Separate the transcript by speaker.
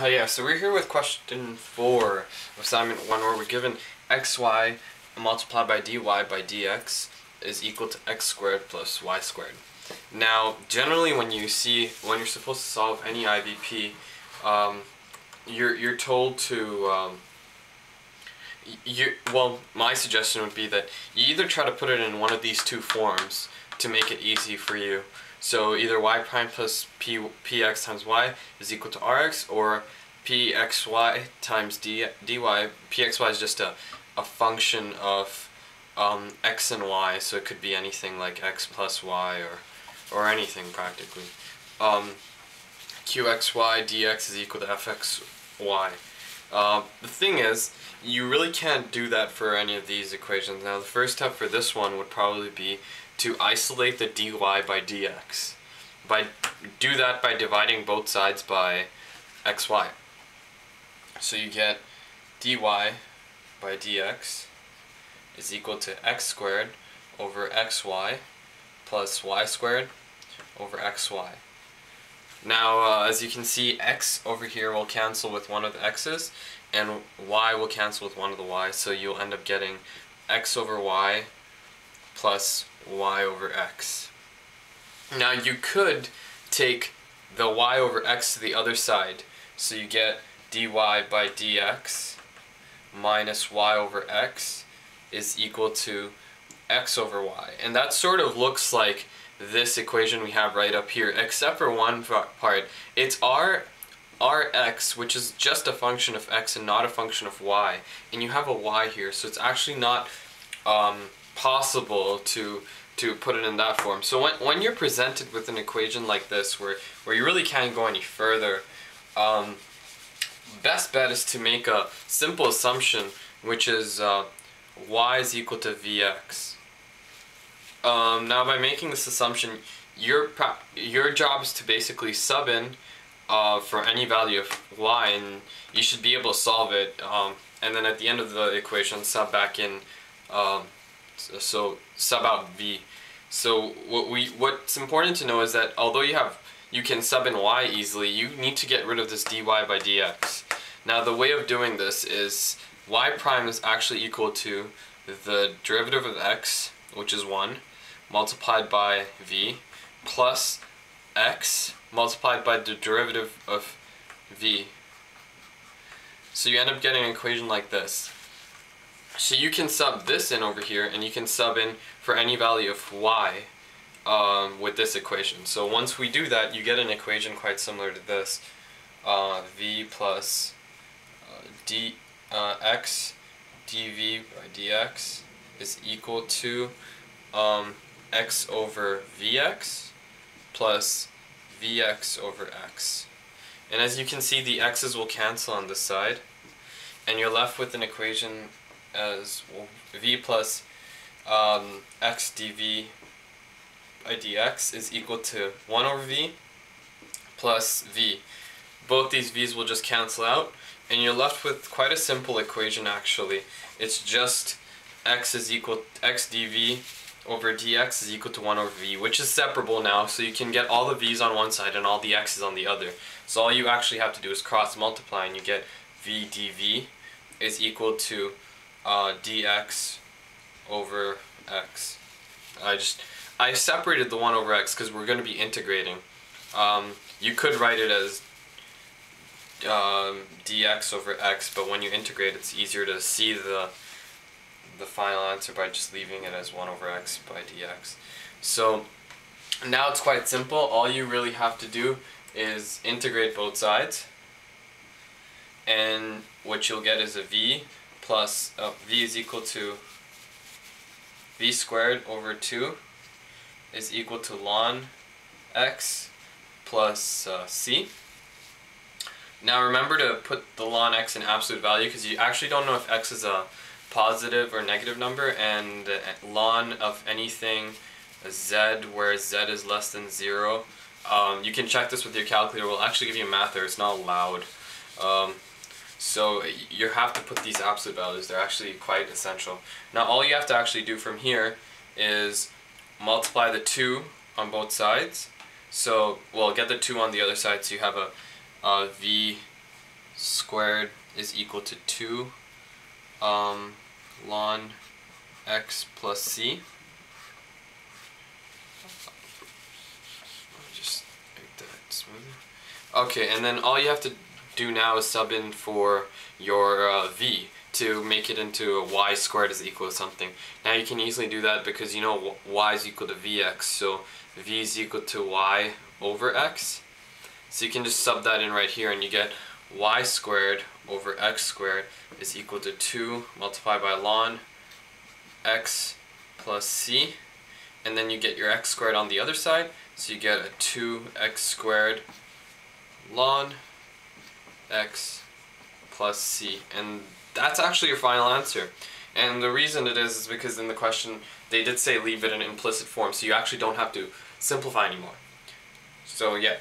Speaker 1: Yeah, so we're here with question 4 of assignment 1, where we're given xy multiplied by dy by dx is equal to x squared plus y squared. Now, generally when you're supposed to solve any IVP, you're told to, my suggestion would be that you either try to put it in one of these two forms to make it easy for you. So either y prime plus px times y is equal to rx, or pxy times dy. Pxy is just a function of x and y, so it could be anything like x plus y or anything practically. Qxy dx is equal to fxy. The thing is, you really can't do that for any of these equations. Now the first step for this one would probably be to isolate the dy by dx. Do that by dividing both sides by xy. So you get dy by dx is equal to x squared over xy plus y squared over xy. Now, as you can see, x over here will cancel with one of the x's, and y will cancel with one of the y's, so you'll end up getting x over y plus y over x. Now, you could take the y over x to the other side, so you get dy by dx minus y over x is equal to x over y. And that sort of looks like this equation we have right up here, except for one part. It's rx, which is just a function of x and not a function of y, and you have a y here, so it's actually not possible to put it in that form. So when you're presented with an equation like this, where you really can't go any further, best bet is to make a simple assumption, which is y is equal to vx. Now, by making this assumption, your job is to basically sub in for any value of y, and you should be able to solve it. And then at the end of the equation, sub back in. So sub out v. So what's important to know is that although you can sub in y easily, you need to get rid of this dy by dx. Now, the way of doing this is y prime is actually equal to the derivative of x, which is 1, multiplied by v, plus x multiplied by the derivative of v. So you end up getting an equation like this. So you can sub this in over here, and you can sub in for any value of y with this equation. So once we do that, you get an equation quite similar to this. V plus x dv by dx is equal to x over vx plus vx over x. And as you can see, the x's will cancel on this side, and you're left with an equation as v plus x dv by dx is equal to 1 over v plus v. Both these v's will just cancel out, and you're left with quite a simple equation actually. It's just x dv over dx is equal to 1 over v, which is separable now, so you can get all the v's on one side and all the x's on the other. So all you actually have to do is cross multiply, and you get v dv is equal to dx over x. I separated the 1 over x because we're going to be integrating. You could write it as dx over x, but when you integrate, it's easier to see the final answer by just leaving it as 1 over x by dx. So now it's quite simple. All you really have to do is integrate both sides, and what you'll get is a v plus v is equal to v squared over 2 is equal to ln x plus c. Now remember to put the ln x in absolute value, because you actually don't know if x is a positive or negative number, and ln of anything z where z is less than 0. You can check this with your calculator. We'll actually give you a math error. It's not allowed. So you have to put these absolute values. They're actually quite essential. Now all you have to actually do from here is multiply the 2 on both sides. So, well, get the 2 on the other side, so you have a v squared is equal to 2 ln x plus c. Just make that smoother. Okay, and then all you have to do now is sub in for your v to make it into y squared is equal to something. Now you can easily do that because you know y is equal to vx, so v is equal to y over x. So you can just sub that in right here and you get y squared over x squared is equal to 2 multiplied by ln x plus c, and then you get your x squared on the other side, so you get a 2x squared ln x plus c, and that's actually your final answer. And the reason it is because in the question they did say leave it in implicit form, so you actually don't have to simplify anymore. So yeah.